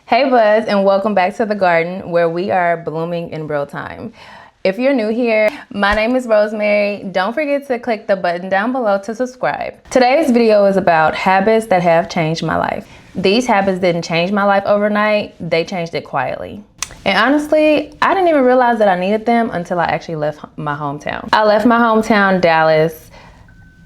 Hey buds, and welcome back to the garden where we are blooming in real time. If you're new here, my name is Rosemary. Don't forget to click the button down below to subscribe. Today's video is about habits that have changed my life. These habits didn't change my life overnight, they changed it quietly. And honestly, I didn't even realize that I needed them until I actually left my hometown. I left my hometown, Dallas,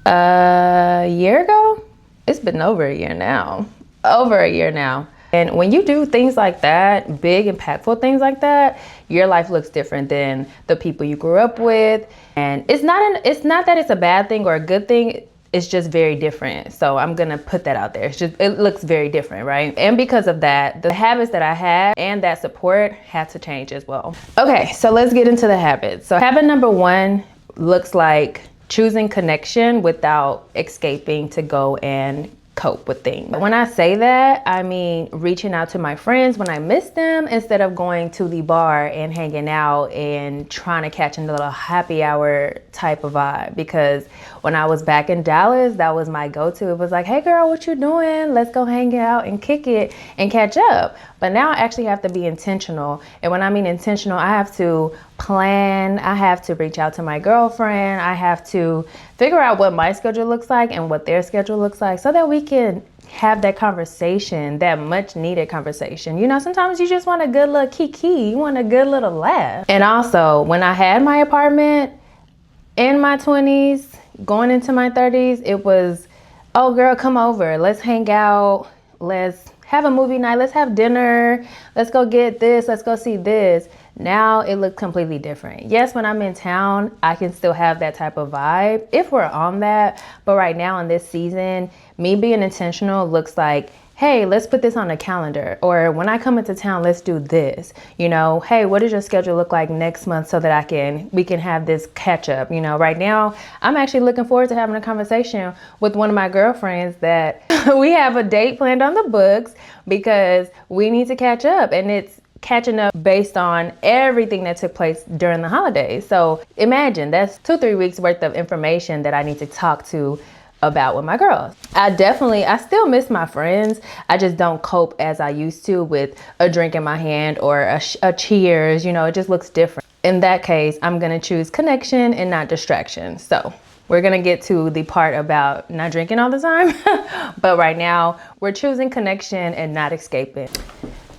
a year ago? It's been over a year now. Over a year now. And when you do things like that, big, impactful things like that, your life looks different than the people you grew up with. And it's not that it's a bad thing or a good thing. It's just very different. So I'm gonna put that out there. It looks very different, right? And because of that, the habits that I had and that support had to change as well. Okay, so let's get into the habits. So habit number one looks like choosing connection without escaping to go and cope with things. When I say that, I mean reaching out to my friends when I miss them instead of going to the bar and hanging out and trying to catch a little happy hour type of vibe. Because when I was back in Dallas, that was my go-to. It was like, hey girl, what you doing? Let's go hang out and kick it and catch up. But now I actually have to be intentional. And when I mean intentional, I have to plan. I have to reach out to my girlfriend. I have to figure out what my schedule looks like and what their schedule looks like so that we can have that conversation, that much needed conversation. You know, sometimes you just want a good little kiki. You want a good little laugh. And also, when I had my apartment in my 20s, going into my 30s, it was, oh girl, come over. Let's hang out. Let's have a movie night. Let's have dinner. Let's go get this. Let's go see this. Now it looks completely different. Yes, when I'm in town, I can still have that type of vibe if we're on that. But right now in this season, me being intentional looks like, hey, let's put this on the calendar. Or when I come into town, let's do this. You know, hey, what does your schedule look like next month so that we can have this catch up? You know, right now, I'm actually looking forward to having a conversation with one of my girlfriends that we have a date planned on the books because we need to catch up. And it's catching up based on everything that took place during the holidays. So imagine that's 2-3 weeks worth of information that I need to talk to about with my girls. I still miss my friends. I just don't cope as I used to with a drink in my hand or a cheers. You know, it just looks different. In that case, I'm gonna choose connection and not distraction. So we're gonna get to the part about not drinking all the time. But right now, we're choosing connection and not escaping.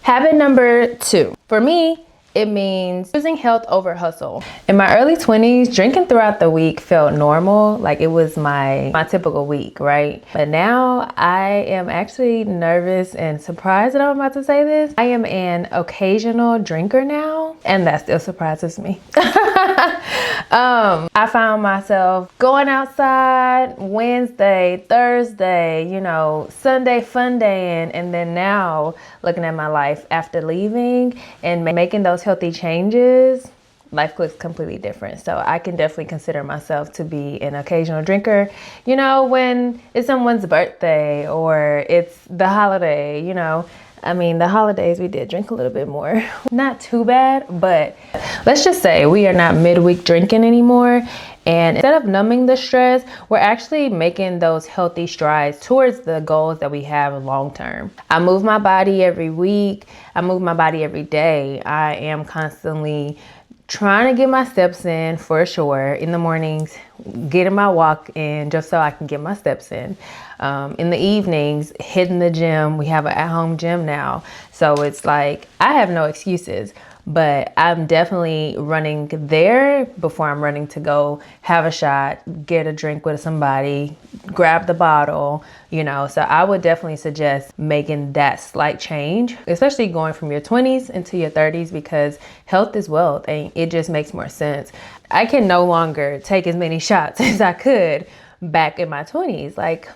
Habit number 2. For me, it means choosing health over hustle. In my early 20s, drinking throughout the week felt normal, like it was my typical week, right? But now I am actually nervous and surprised that I'm about to say this. I am an occasional drinker now, and that still surprises me. I found myself going outside Wednesday, Thursday, you know, Sunday fun day, and then now looking at my life after leaving and making those healthy changes, life looks completely different. So I can definitely consider myself to be an occasional drinker. You know, when it's someone's birthday or it's the holiday, you know. I mean, the holidays we did drink a little bit more. Not too bad, but let's just say we are not midweek drinking anymore. And instead of numbing the stress, we're actually making those healthy strides towards the goals that we have long term. I move my body every week. I move my body every day. I am constantly trying to get my steps in for sure. In the mornings, getting my walk in just so I can get my steps in. In the evenings, hitting the gym. We have an at-home gym now. So it's like, I have no excuses. But I'm definitely running there before I'm running to go have a shot, get a drink with somebody, grab the bottle, you know. So I would definitely suggest making that slight change, especially going from your 20s into your 30s, because health is wealth and it just makes more sense. I can no longer take as many shots as I could back in my 20s. Like,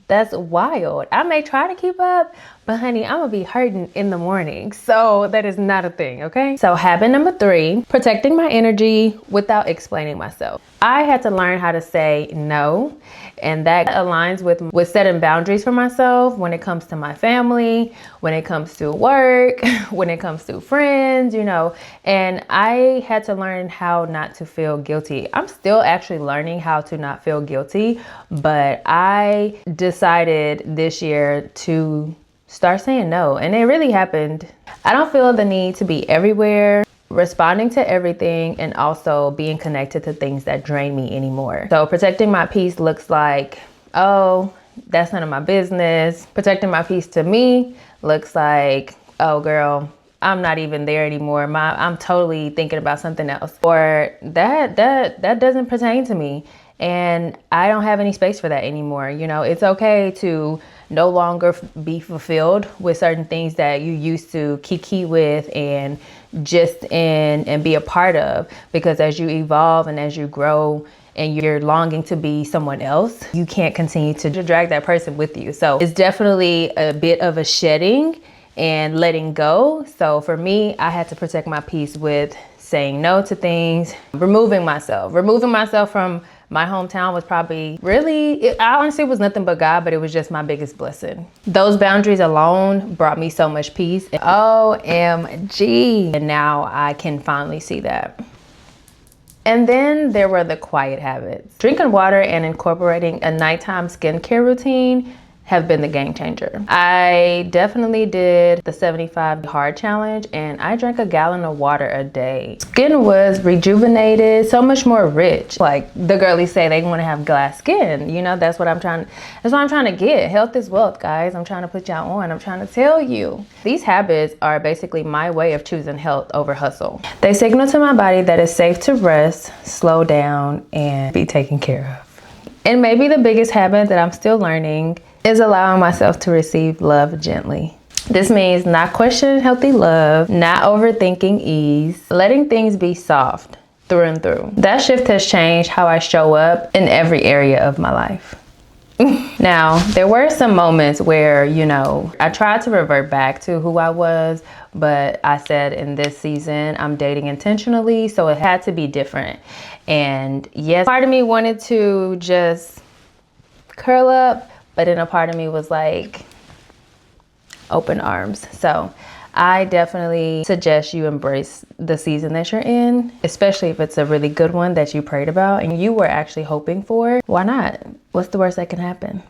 that's wild. I may try to keep up, but honey, I'm gonna be hurting in the morning. So that is not a thing, okay? So habit number 3, protecting my energy without explaining myself. I had to learn how to say no, and that aligns with setting boundaries for myself when it comes to my family, when it comes to work, when it comes to friends, you know. And I had to learn how not to feel guilty. I'm still actually learning how to not feel guilty, but I decided this year to start saying no. And it really happened. I don't feel the need to be everywhere, responding to everything, and also being connected to things that drain me anymore. So protecting my peace looks like, oh, that's none of my business. Protecting my peace to me looks like, oh girl, I'm not even there anymore. I'm totally thinking about something else. Or that doesn't pertain to me. And I don't have any space for that anymore. You know, it's okay to no longer be fulfilled with certain things that you used to kiki with and just in and be a part of. Because as you evolve and as you grow and you're longing to be someone else, you can't continue to drag that person with you. So it's definitely a bit of a shedding and letting go. So for me, I had to protect my peace with saying no to things, removing myself from my hometown was probably really, I honestly was nothing but God, but it was just my biggest blessing. Those boundaries alone brought me so much peace. OMG. And now I can finally see that. And then there were the quiet habits. Drinking water and incorporating a nighttime skincare routine have been the game changer. I definitely did the 75 hard challenge and I drank a gallon of water a day. Skin was rejuvenated, so much more rich. Like the girlies say, they want to have glass skin. You know, that's what I'm trying to get. Health is wealth, guys. I'm trying to put y'all on. I'm trying to tell you. These habits are basically my way of choosing health over hustle. They signal to my body that it's safe to rest, slow down, and be taken care of. And maybe the biggest habit that I'm still learning is allowing myself to receive love gently. This means not questioning healthy love, not overthinking ease, letting things be soft through and through. That shift has changed how I show up in every area of my life. Now, there were some moments where, you know, I tried to revert back to who I was, but I said in this season, I'm dating intentionally, so it had to be different. And yes, part of me wanted to just curl up, but then a part of me was like, open arms. So I definitely suggest you embrace the season that you're in, especially if it's a really good one that you prayed about and you were actually hoping for. Why not? What's the worst that can happen?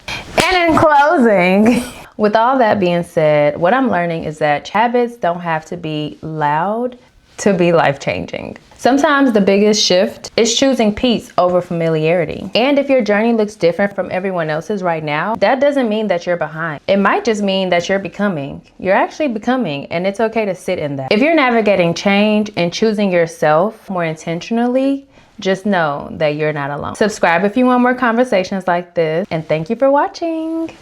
And in closing, with all that being said, what I'm learning is that habits don't have to be loud to be life-changing. Sometimes the biggest shift is choosing peace over familiarity. And if your journey looks different from everyone else's right now, that doesn't mean that you're behind. It might just mean that you're becoming. You're actually becoming, and it's okay to sit in that. If you're navigating change and choosing yourself more intentionally, just know that you're not alone. Subscribe if you want more conversations like this, and thank you for watching.